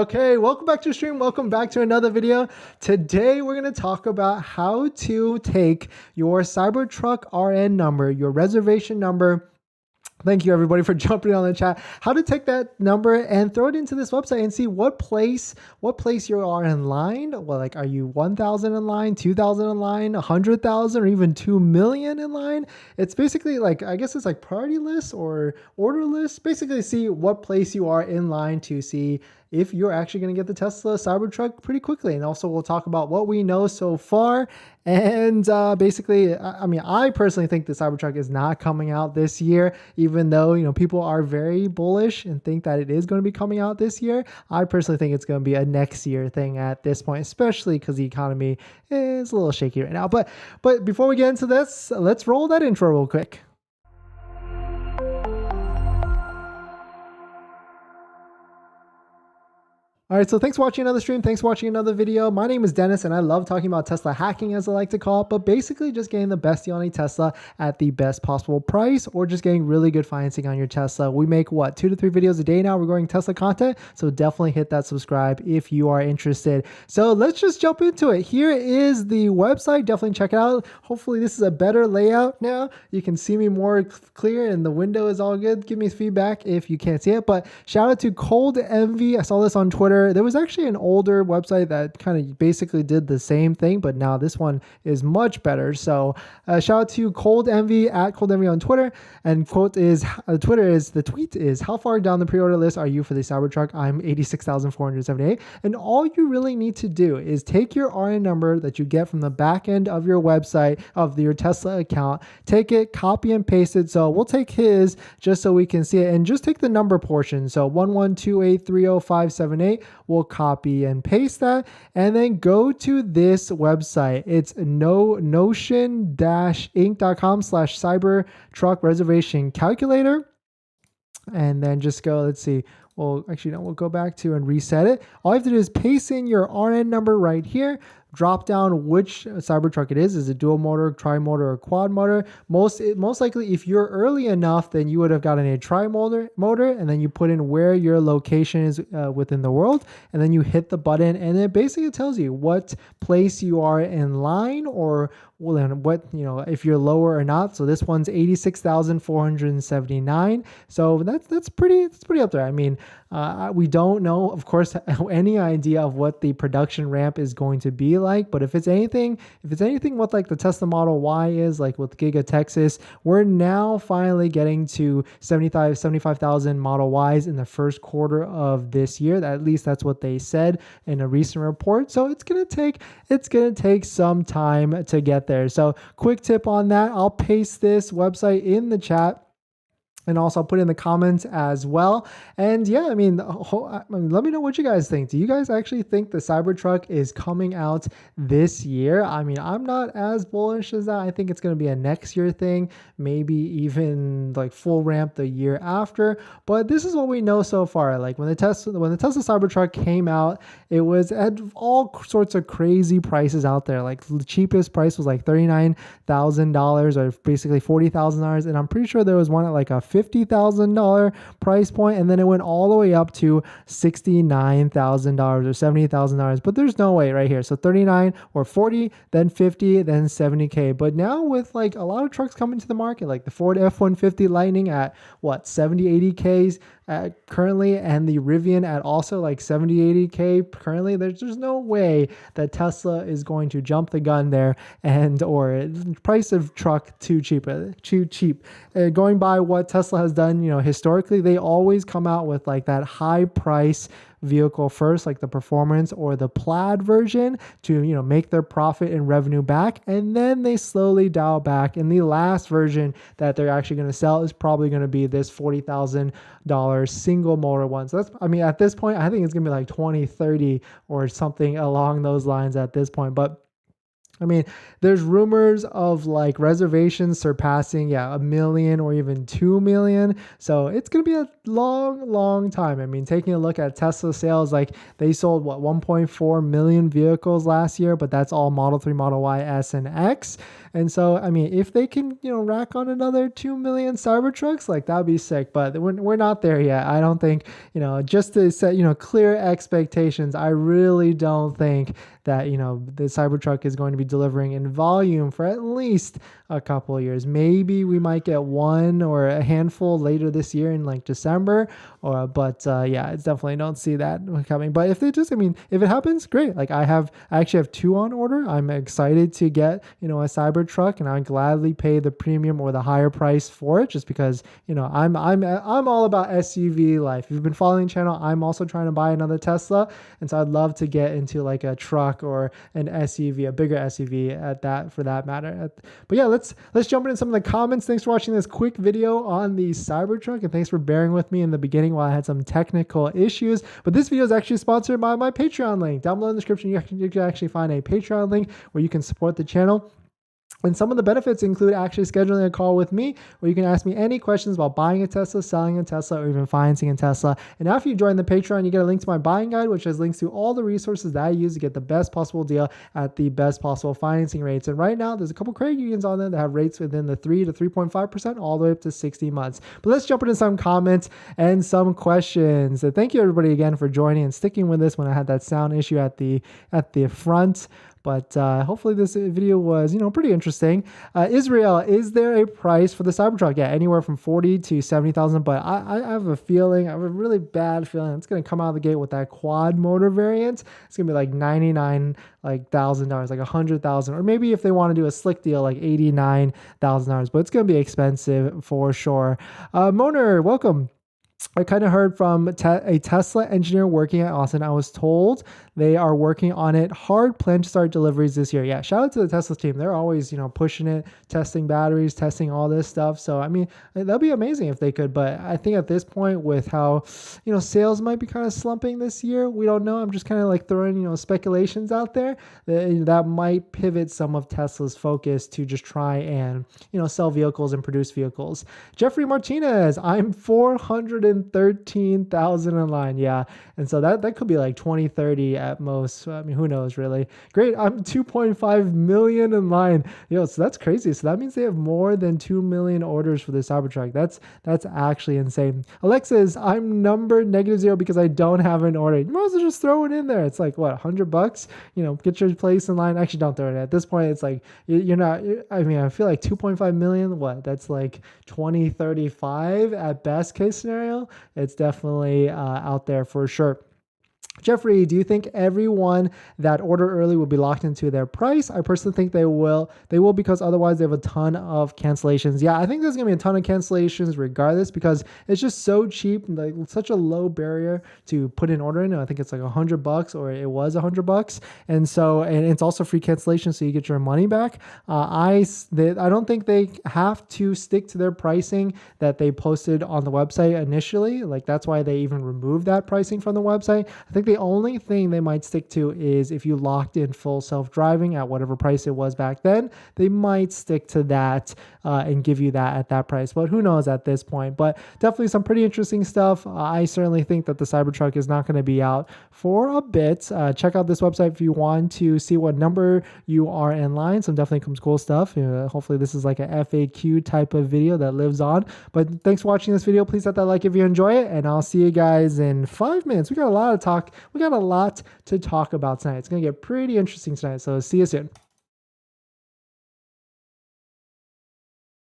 Okay, welcome back to the stream. Welcome back to another video. Today, we're going to talk about how to take your Cybertruck RN number, your reservation number. Thank you everybody for jumping on the chat. How to take that number and throw it into this website and see what place you are in line. Well, like, are you 1,000 in line, 2,000 in line, 100,000, or even 2 million in line? It's basically like, I guess it's like priority list or order list. Basically see what place you are in line to see if you're actually going to get the Tesla Cybertruck pretty quickly. And also we'll talk about what we know so far. And basically, I mean, I personally think the Cybertruck is not coming out this year, even though, you know, people are very bullish and think that it is going to be coming out this year. I personally think it's going to be a next year thing at this point, especially because the economy is a little shaky right now. But before we get into this, let's roll that intro real quick. All right, so thanks for watching another stream. Thanks for watching another video. My name is Dennis, and I love talking about Tesla hacking, as I like to call it, but basically just getting the best deal on a Tesla at the best possible price, or just getting really good financing on your Tesla. We make, what, 2 to 3 videos a day now regarding Tesla content, so definitely hit that subscribe if you are interested. So let's just jump into it. Here is the website. Definitely check it out. Hopefully this is a better layout now. You can see me more clear, and the window is all good. Give me feedback if you can't see it, but shout out to Cold Envy. I saw this on Twitter. There was actually an older website that kind of basically did the same thing, but now this one is much better. So shout out to Cold Envy at Cold Envy on Twitter. And the tweet is, how far down the pre-order list are you for the Cybertruck? I'm 86,478. And all you really need to do is take your RN number that you get from the back end of your website, of your Tesla account, take it, copy and paste it. So we'll take his just so we can see it, and just take the number portion. So 1128305578. We'll copy and paste that, and then go to this website. It's notion-inc.com/Cybertruck reservation calculator. And then just go, let's see. Well, actually, no, we'll go back to and reset it. All you have to do is paste in your RN number right here. Drop down which Cybertruck it is. Is it dual motor, tri-motor, or quad motor? Most likely, if you're early enough, then you would have gotten a tri-motor, and then you put in where your location is within the world, and then you hit the button, and it basically tells you what place you are in line, or well, then what, you know, if you're lower or not. So this one's 86,479. So that's pretty up there. I mean, we don't know, of course, any idea of what the production ramp is going to be like, but if it's anything what like the Tesla Model Y is like with Giga Texas, we're now finally getting to 75,000 Model Ys in the first quarter of this year. At least that's what they said in a recent report. So it's gonna take some time to get there. So quick tip on that, I'll paste this website in the chat, and also I'll put it in the comments as well. And yeah, I mean, let me know what you guys think. Do you guys actually think the Cybertruck is coming out this year? I mean, I'm not as bullish as that. I think it's going to be a next year thing, maybe even like full ramp the year after. But this is what we know so far. Like when the Tesla Cybertruck came out, it was at all sorts of crazy prices out there. Like the cheapest price was like $39,000 or basically $40,000. And I'm pretty sure there was one at like a $50,000 price point, and then it went all the way up to $69,000 or $70,000. But there's no way right here. So 39 or 40, then 50, then 70K. But now with like a lot of trucks coming to the market, like the Ford F-150 Lightning at what, 70, 80Ks currently, and the Rivian at also like 70, 80K currently, there's no way that Tesla is going to jump the gun there, and or price of truck too cheap. Going by what Tesla has done, you know, historically, they always come out with like that high price vehicle first, like the performance or the plaid version, to, you know, make their profit and revenue back, and then they slowly dial back. And the last version that they're actually going to sell is probably going to be this $40,000 single motor one. So that's, I mean, at this point, I think it's going to be like 20, 30 or something along those lines at this point. But I mean, there's rumors of like reservations surpassing, yeah, 1 million or even 2 million. So it's going to be a long time. I mean, taking a look at Tesla sales, like they sold what, 1.4 million vehicles last year, but that's all Model 3, Model Y, S, and X. And so, I mean, if they can, rack on another 2 million Cybertrucks, like that'd be sick, but we're not there yet. I don't think, just to set, clear expectations, I really don't think that, the Cybertruck is going to be delivering in volume for at least a couple of years. Maybe we might get one or a handful later this year in like December, but yeah, I definitely don't see that coming. But if if it happens, great. Like I actually have 2 on order. I'm excited to get, a Cybertruck, and I'd gladly pay the premium or the higher price for it, just because, I'm all about SUV life. If you've been following the channel, I'm also trying to buy another Tesla. And so I'd love to get into like a truck or an SUV, a bigger SUV for that matter. But yeah, let's jump into some of the comments. Thanks for watching this quick video on the Cybertruck, and thanks for bearing with me in the beginning while I had some technical issues. But this video is actually sponsored by my Patreon link. Down below in the description, you can actually find a Patreon link where you can support the channel. And some of the benefits include actually scheduling a call with me where you can ask me any questions about buying a Tesla, selling a Tesla, or even financing a Tesla. And after you join the Patreon, you get a link to my buying guide, which has links to all the resources that I use to get the best possible deal at the best possible financing rates. And right now, there's a couple credit unions on there that have rates within the 3 to 3.5% all the way up to 60 months. But let's jump into some comments and some questions. So thank you everybody again for joining and sticking with this when I had that sound issue at the front. But hopefully this video was, pretty interesting. Israel, is there a price for the Cybertruck? Yeah, anywhere from 40 to 70,000. But I have a feeling, I have a really bad feeling it's going to come out of the gate with that quad motor variant. It's going to be like $99,000, like $100,000, or maybe if they want to do a slick deal, like $89,000. But it's going to be expensive for sure. Moner, welcome. I kind of heard from a Tesla engineer working at Austin. I was told they are working on it. Hard plan to start deliveries this year. Yeah, shout out to the Tesla team. They're always, pushing it, testing batteries, testing all this stuff. So, I mean, that'd be amazing if they could. But I think at this point with how, sales might be kind of slumping this year, we don't know. I'm just kind of like throwing, speculations out there that might pivot some of Tesla's focus to just try and, sell vehicles and produce vehicles. Jeffrey Martinez, I'm 413,000 in line. Yeah. And so that could be like 2030 at most. I mean, who knows really? Great. I'm 2.5 million in line. So that's crazy. So that means they have more than 2 million orders for the Cybertruck. That's actually insane. Alexis, I'm numbered -0 because I don't have an order. You might as well just throw it in there. It's like what, $100? Get your place in line. Actually, don't throw it in. At this point, it's like you're not. I mean, I feel like 2.5 million. What? That's like 2035 at best case scenario. It's definitely out there for sure. Jeffrey, do you think everyone that order early will be locked into their price? I personally think they will. They will, because otherwise they have a ton of cancellations. Yeah, I think there's going to be a ton of cancellations regardless, because it's just so cheap, like such a low barrier to put an order in. I think it's like $100, or it was $100. And it's also free cancellation, so you get your money back. I don't think they have to stick to their pricing that they posted on the website initially. Like that's why they even removed that pricing from the website. I think the only thing they might stick to is if you locked in full self-driving at whatever price it was back then, they might stick to that and give you that at that price. But who knows at this point? But definitely some pretty interesting stuff. I certainly think that the Cybertruck is not going to be out for a bit. Check out this website if you want to see what number you are in line. Some definitely comes cool stuff. Hopefully this is like a FAQ type of video that lives on. But thanks for watching this video. Please hit that like if you enjoy it, and I'll see you guys in 5 minutes. We got a lot to talk about tonight. It's going to get pretty interesting tonight. So see you soon.